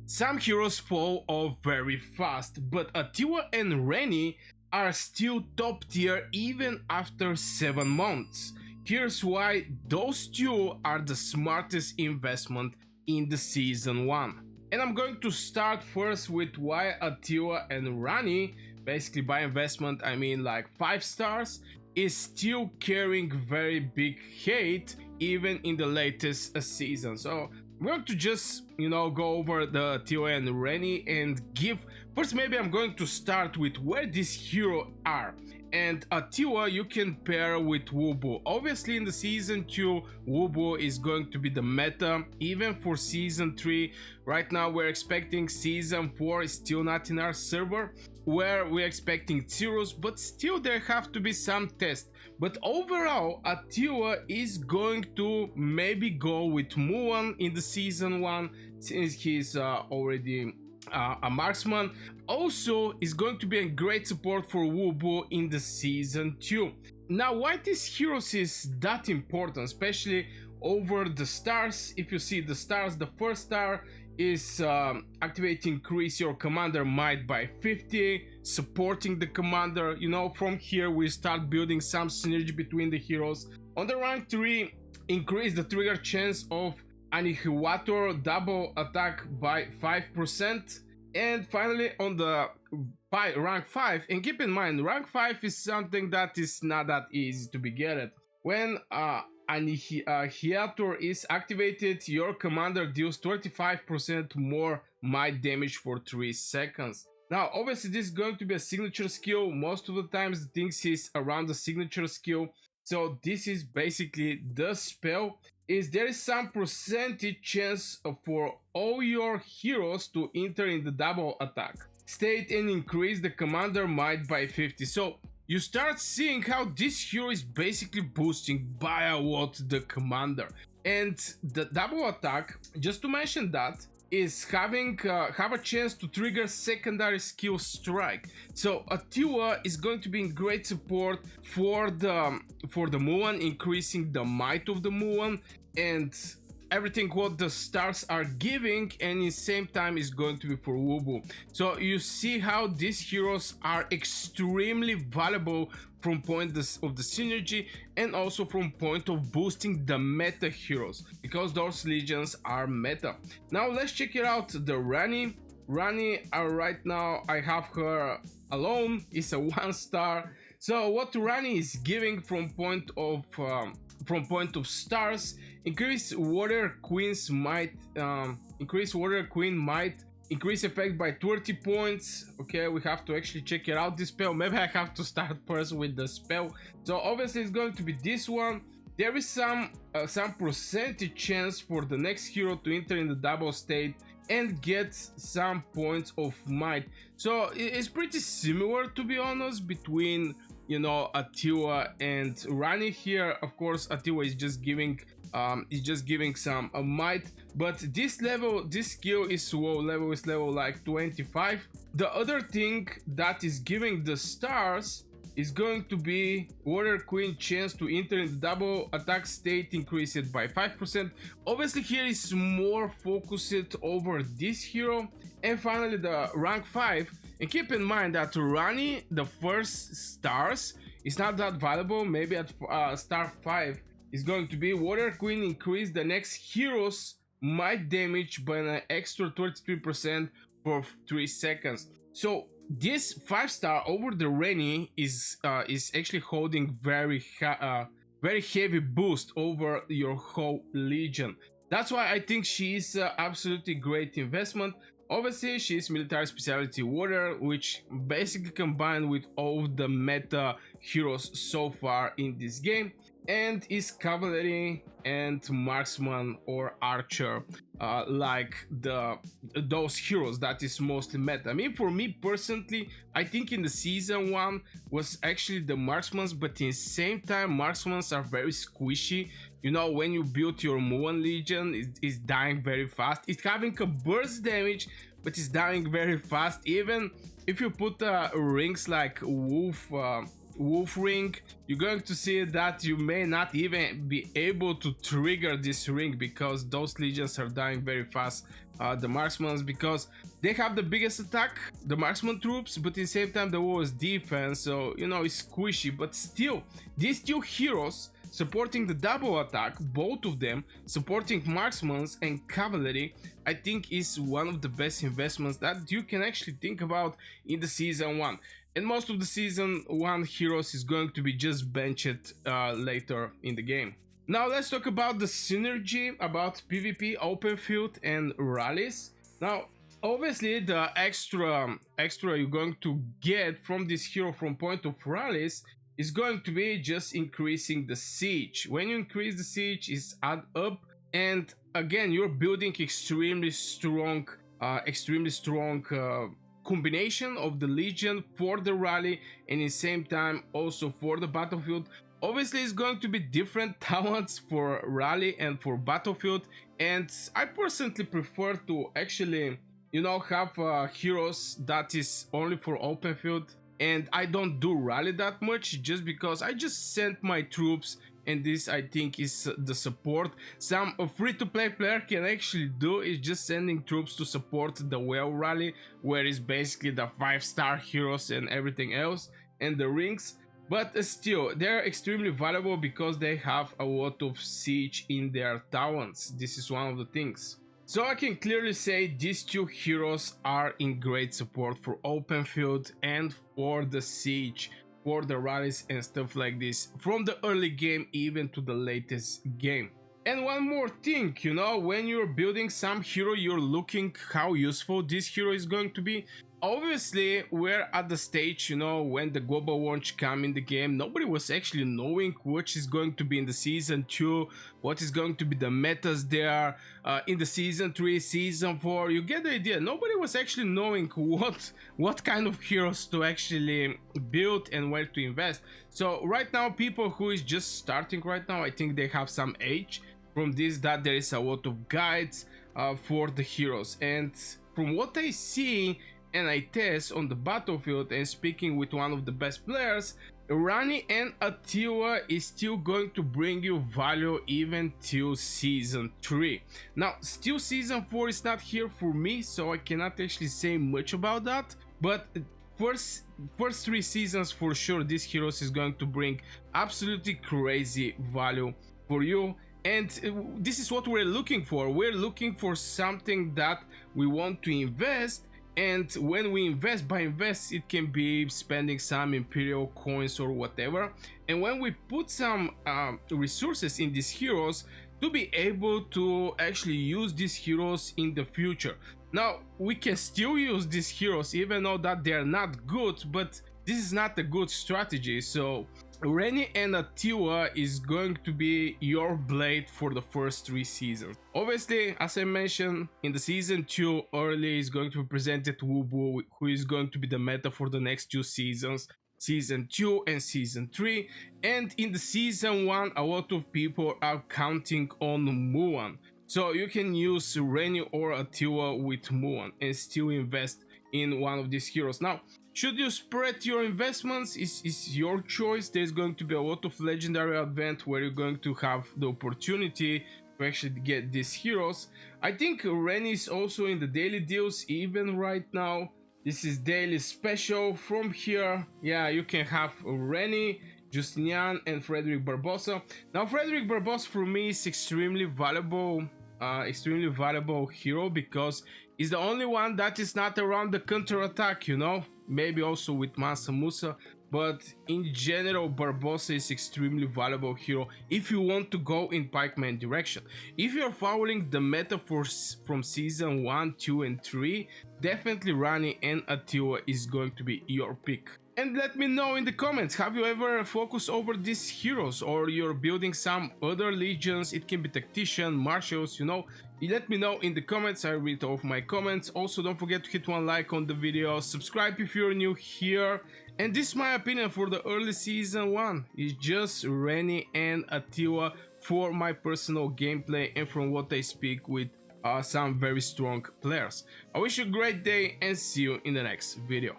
Some heroes fall off very fast, but Attila and Renie are still top tier even after 7 months. Here's why those two are the smartest investment in the season 1. And I'm going to start first with why Attila and Rani, basically by investment I mean like 5 stars, is still carrying very big hate even in the latest season. So I'm going to just, go over the Attila and Rani and give... First, maybe I'm going to start with where these heroes are. And Attila you can pair with Wubu. Obviously in the season 2, Wubu is going to be the meta, even for season 3. Right now we're expecting season 4 is still not in our server, where we're expecting zeros, but still there have to be some tests. But overall, Attila is going to maybe go with Mulan in the season 1, since he's already a marksman. Also is going to be a great support for Wubu in the season 2. Now, why these heroes is that important, especially over the stars? If you see the stars, the first star is activating increase your commander might by 50, supporting the commander. From here we start building some synergy between the heroes. On the rank 3, increase the trigger chance of Annihilator double attack by 5%. And finally on the rank 5, and keep in mind rank 5 is something that is not that easy to be get. When Annihilator is activated, your commander deals 25% more might damage for 3 seconds. Now obviously this is going to be a signature skill. Most of the times the things is around the signature skill. So this is basically the spell. There is some percentage chance for all your heroes to enter in the double attack state and increase the commander might by 50. So you start seeing how this hero is basically boosting by a lot the commander. And the double attack, just to mention that, is have a chance to trigger secondary skill strike. So Attila is going to be in great support for the Mulan, increasing the might of the Mulan and everything what the stars are giving, and in the same time is going to be for Wubu. So you see how these heroes are extremely valuable from point of the synergy, and also from point of boosting the meta heroes, because those legions are meta. Now let's check it out. The Rani right now I have her alone, is a 1 star. So what Rani is giving from point of stars: increase Warrior Queen's might, increase effect by 30 points. Okay, we have to actually check it out, this spell. Maybe I have to start first with the spell. So obviously it's going to be this one. There is some percentage chance for the next hero to enter in the double state and get some points of might. So it's pretty similar, to be honest, between Attila and Rani here. Of course Attila is just giving some might, but this skill is low level, is level like 25. The other thing that is giving the stars is going to be Warrior Queen chance to enter in the double attack state, increase it by 5%. Obviously here is more focused over this hero. And finally the rank 5, and keep in mind that Rani, the first stars, is not that valuable. Maybe at star 5 is going to be Warrior Queen, increase the next hero's might damage by an extra 33% for 3 seconds. So this 5 star over the Reni is actually holding very heavy boost over your whole legion. That's why I think she is absolutely great investment. Obviously she is military specialty warrior, which basically combined with all the meta heroes so far in this game, and is cavalry and marksman or archer, like those heroes that is mostly meta. I mean, for me personally, I think in the season 1 was actually the marksmans, but in the same time marksmans are very squishy. When you build your Mulan legion, it's dying very fast. It's having a burst damage, but it's dying very fast. Even if you put rings like wolf wolf ring, you're going to see that you may not even be able to trigger this ring because those legions are dying very fast. The marksmen, because they have the biggest attack, the marksman troops, but at the same time the lowest defense, so you know it's squishy. But still, these two heroes supporting the double attack, both of them supporting marksmen and cavalry, I think is one of the best investments that you can actually think about in the season 1. And most of the season 1 heroes is going to be just benched later in the game. Now let's talk about the synergy about PvP, open field and rallies. Now obviously the extra you're going to get from this hero from point of rallies is going to be just increasing the siege. When you increase the siege, it's add up, and again you're building extremely strong combination of the legion for the rally, and at the same time also for the battlefield. Obviously it's going to be different talents for rally and for battlefield, and I personally prefer to actually, you know, have heroes that is only for open field, and I don't do rally that much just because I just send my troops, and this I think is the support some free-to-play player can actually do, is just sending troops to support the whale rally, where it's basically the 5-star heroes and everything else and the rings. But still, they're extremely valuable because they have a lot of siege in their talents. This is one of the things. So I can clearly say these two heroes are in great support for open field and for the siege, for the rallies and stuff like this, from the early game even to the latest game. And one more thing, you know, when you're building some hero, you're looking how useful this hero is going to be. Obviously, we're at the stage, you know, when the global launch came in the game, nobody was actually knowing what is going to be in the season 2, what is going to be the metas there, in the season 3, season 4, you get the idea. Nobody was actually knowing what kind of heroes to actually build and where to invest. So right now, people who is just starting right now, I think they have some edge from this, that there is a lot of guides for the heroes. And from what I see and I test on the battlefield and speaking with one of the best players, Rani and Attila is still going to bring you value even till season 3. Now still season 4 is not here for me, so I cannot actually say much about that, but first 3 seasons for sure this heroes is going to bring absolutely crazy value for you. And this is what we're looking for. We're looking for something that we want to invest. And when we invest, by invest, it can be spending some imperial coins or whatever. And when we put some resources in these heroes to be able to actually use these heroes in the future. Now, we can still use these heroes even though that they're not good, but this is not a good strategy. So Renie and Attila is going to be your blade for the first 3 seasons. Obviously, as I mentioned, in the season 2 early is going to be presented Wubu, who is going to be the meta for the next 2 seasons, season 2 and season 3. And in the season 1, a lot of people are counting on Mulan. So you can use Renie or Attila with Mulan and still invest in one of these heroes. Now, should you spread your investments, is your choice. There's going to be a lot of legendary event where you're going to have the opportunity to actually get these heroes. I think Renie is also in the daily deals even right now. This is daily special from here. Yeah, you can have Renie, Justinian and Frederick Barbosa. Now Frederick Barbosa for me is extremely valuable hero because he's the only one that is not around the counter attack, you know, maybe also with Mansa Musa, but in general Barbosa is extremely valuable hero if you want to go in pikeman direction. If you're following the meta from season 1, 2 and 3, definitely Rani and Attila is going to be your pick. And let me know in the comments, have you ever focused over these heroes, or you're building some other legions? It can be tactician, marshals, you know. Let me know in the comments, I read all of my comments. Also, don't forget to hit one like on the video, subscribe if you're new here. And this is my opinion for the early season 1. It's just Renie and Attila for my personal gameplay and from what I speak with some very strong players. I wish you a great day and see you in the next video.